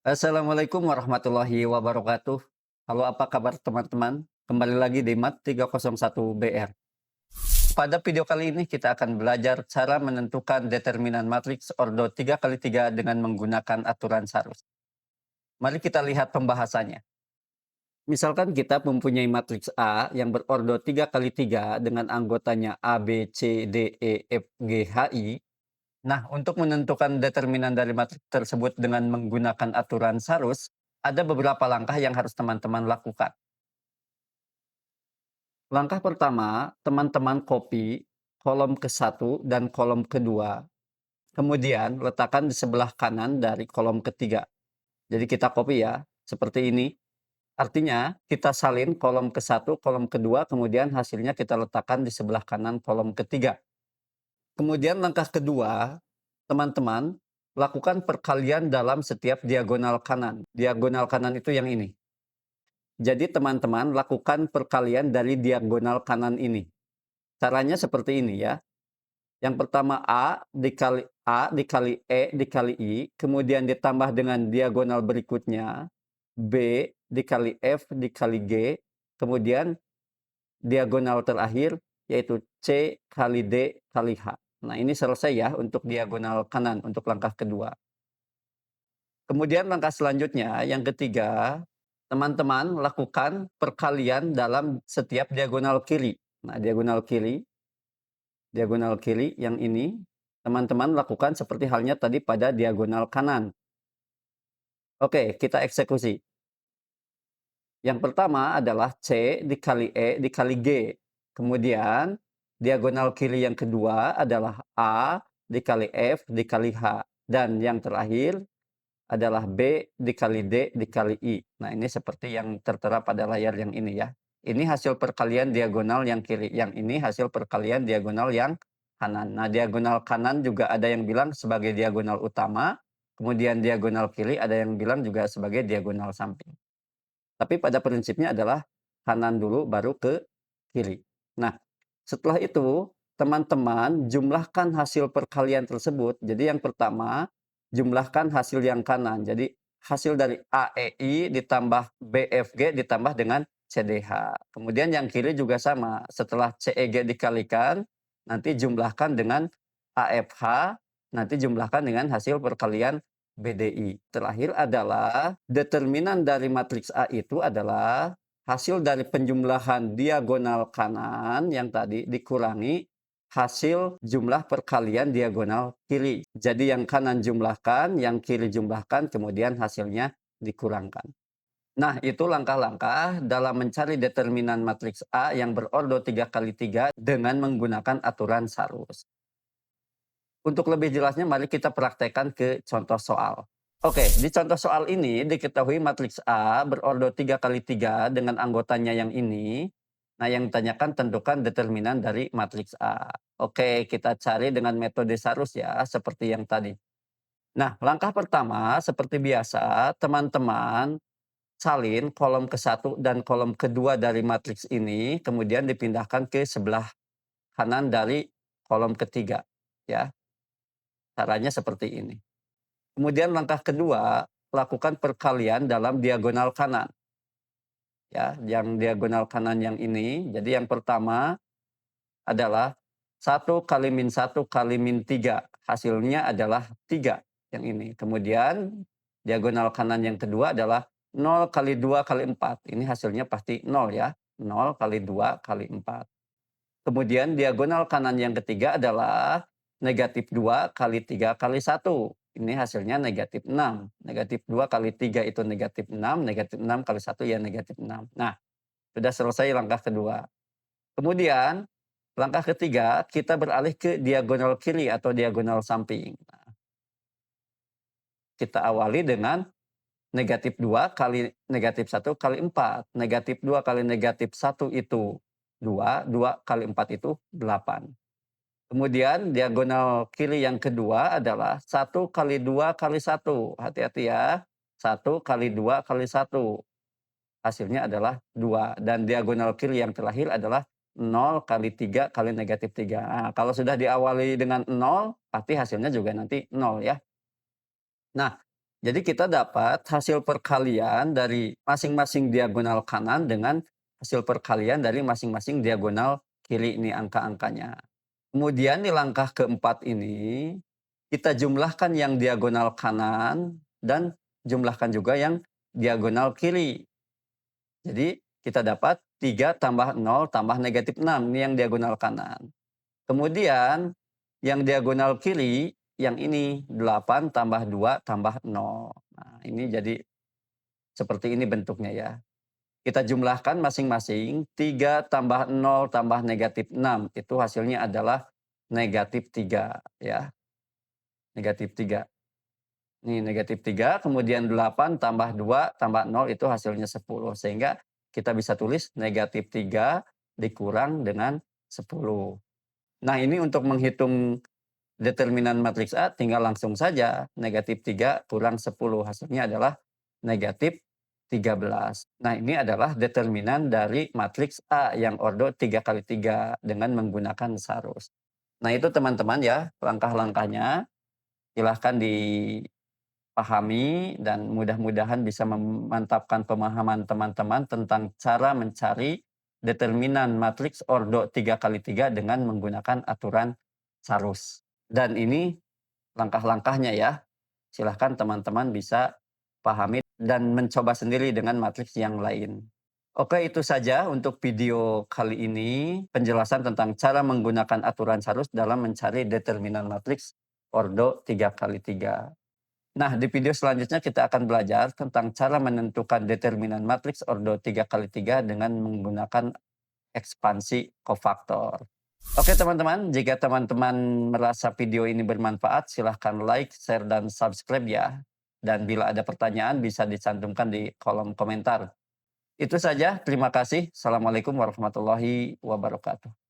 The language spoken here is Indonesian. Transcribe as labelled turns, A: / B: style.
A: Assalamualaikum warahmatullahi wabarakatuh. Halo, apa kabar teman-teman? Kembali lagi di Mat 301 BR. Pada video kali ini kita akan belajar cara menentukan determinan matriks ordo 3 kali 3 dengan menggunakan aturan Sarus. Mari kita lihat pembahasannya. Misalkan kita mempunyai matriks A yang berordo 3 kali 3 dengan anggotanya A, B, C, D, E, F, G, H, I. Nah, untuk menentukan determinan dari matriks tersebut dengan menggunakan aturan Sarus, ada beberapa langkah yang harus teman-teman lakukan. Langkah pertama, teman-teman copy kolom ke-1 dan kolom kedua, kemudian letakkan di sebelah kanan dari kolom ketiga. Jadi kita copy ya, seperti ini. Artinya, kita salin kolom ke-1, kolom kedua, kemudian hasilnya kita letakkan di sebelah kanan kolom ketiga. Kemudian langkah kedua, teman-teman lakukan perkalian dalam setiap diagonal kanan. Diagonal kanan itu yang ini. Jadi teman-teman lakukan perkalian dari diagonal kanan ini. Caranya seperti ini ya. Yang pertama A dikali E dikali I, kemudian ditambah dengan diagonal berikutnya B dikali F dikali G, kemudian diagonal terakhir yaitu C kali D kali H. Nah, ini selesai ya untuk diagonal kanan untuk langkah kedua. Kemudian langkah selanjutnya yang ketiga, teman-teman lakukan perkalian dalam setiap diagonal kiri. Nah, diagonal kiri yang ini, teman-teman lakukan seperti halnya tadi pada diagonal kanan. Oke, kita eksekusi. Yang pertama adalah C dikali E dikali G. Kemudian diagonal kiri yang kedua adalah A dikali F dikali H. Dan yang terakhir adalah B dikali D dikali I. Nah, ini seperti yang tertera pada layar yang ini ya. Ini hasil perkalian diagonal yang kiri. Yang ini hasil perkalian diagonal yang kanan. Nah, diagonal kanan juga ada yang bilang sebagai diagonal utama. Kemudian diagonal kiri ada yang bilang juga sebagai diagonal samping. Tapi pada prinsipnya adalah kanan dulu baru ke kiri. Nah, setelah itu teman-teman jumlahkan hasil perkalian tersebut. Jadi yang pertama, jumlahkan hasil yang kanan. Jadi hasil dari AEI ditambah BFG ditambah dengan CDH. Kemudian yang kiri juga sama. Setelah CEG dikalikan, nanti jumlahkan dengan AFH, nanti jumlahkan dengan hasil perkalian BDI. Terakhir adalah determinan dari matriks A itu adalah hasil dari penjumlahan diagonal kanan yang tadi dikurangi hasil jumlah perkalian diagonal kiri. Jadi yang kanan jumlahkan, yang kiri jumlahkan, kemudian hasilnya dikurangkan. Nah, itu langkah-langkah dalam mencari determinan matriks A yang berordo 3 kali 3 dengan menggunakan aturan Sarus. Untuk lebih jelasnya, mari kita praktekkan ke contoh soal. Oke, di contoh soal ini diketahui matriks A berordo 3 kali 3 dengan anggotanya yang ini. Nah, yang ditanyakan tentukan determinan dari matriks A. Oke, kita cari dengan metode Sarus ya, seperti yang tadi. Nah, langkah pertama, seperti biasa, teman-teman salin kolom ke-1 dan kolom kedua dari matriks ini, kemudian dipindahkan ke sebelah kanan dari kolom ketiga. Ya, caranya seperti ini. Kemudian langkah kedua, lakukan perkalian dalam diagonal kanan. Ya, yang diagonal kanan yang ini. Jadi yang pertama adalah 1 kali min 1 kali min 3. Hasilnya adalah 3 yang ini. Kemudian diagonal kanan yang kedua adalah 0 kali 2 kali 4. Ini hasilnya pasti 0 ya. 0 kali 2 kali 4. Kemudian diagonal kanan yang ketiga adalah negatif 2 kali 3 kali 1. Ini hasilnya negatif 6. Negatif 2 kali 3 itu negatif 6. Negatif 6 kali 1 ya negatif 6. Nah, sudah selesai langkah kedua. Kemudian langkah ketiga kita beralih ke diagonal kiri atau diagonal samping. Nah, kita awali dengan negatif 2 kali negatif 1 kali 4. Negatif 2 kali negatif 1 itu 2. 2 kali 4 itu 8. Kemudian diagonal kiri yang kedua adalah 1 kali 2 kali 1. Hati-hati ya. 1 kali 2 kali 1. Hasilnya adalah 2. Dan diagonal kiri yang terakhir adalah 0 kali 3 kali negatif 3. Nah, kalau sudah diawali dengan 0, pasti hasilnya juga nanti 0 ya. Nah, Jadi kita dapat hasil perkalian dari masing-masing diagonal kanan dengan hasil perkalian dari masing-masing diagonal kiri, ini angka-angkanya. Kemudian di langkah keempat ini, kita jumlahkan yang diagonal kanan dan jumlahkan juga yang diagonal kiri. Jadi kita dapat 3 tambah 0 tambah negatif 6, ini yang diagonal kanan. Kemudian yang diagonal kiri, yang ini 8 tambah 2 tambah 0. Nah, ini jadi seperti ini bentuknya ya. Kita jumlahkan masing-masing 3 tambah 0 tambah negatif 6, itu hasilnya adalah negatif 3 ya, negatif 3. Ini negatif 3, kemudian 8 tambah 2 tambah 0 itu hasilnya 10. Sehingga kita bisa tulis negatif 3 dikurang dengan 10. Nah, ini untuk menghitung determinan matriks A tinggal langsung saja, negatif 3 kurang 10 hasilnya adalah negatif 13. Nah, ini adalah determinan dari matriks A yang ordo 3 kali 3 dengan menggunakan sarus. Nah, itu teman-teman ya langkah-langkahnya. Silahkan dipahami dan mudah-mudahan bisa memantapkan pemahaman teman-teman tentang cara mencari determinan matriks ordo 3 kali 3 dengan menggunakan aturan sarus. Dan ini langkah-langkahnya ya. Silahkan teman-teman bisa pahami dan mencoba sendiri dengan matriks yang lain. Oke, itu saja untuk video kali ini, penjelasan tentang cara menggunakan aturan sarus dalam mencari determinan matriks ordo 3 kali 3. Nah, di video selanjutnya kita akan belajar tentang cara menentukan determinan matriks ordo 3 kali 3 dengan menggunakan ekspansi kofaktor. Oke teman-teman, jika teman-teman merasa video ini bermanfaat, silahkan like, share, dan subscribe ya. Dan bila ada pertanyaan bisa dicantumkan di kolom komentar. Itu saja, terima kasih. Assalamualaikum warahmatullahi wabarakatuh.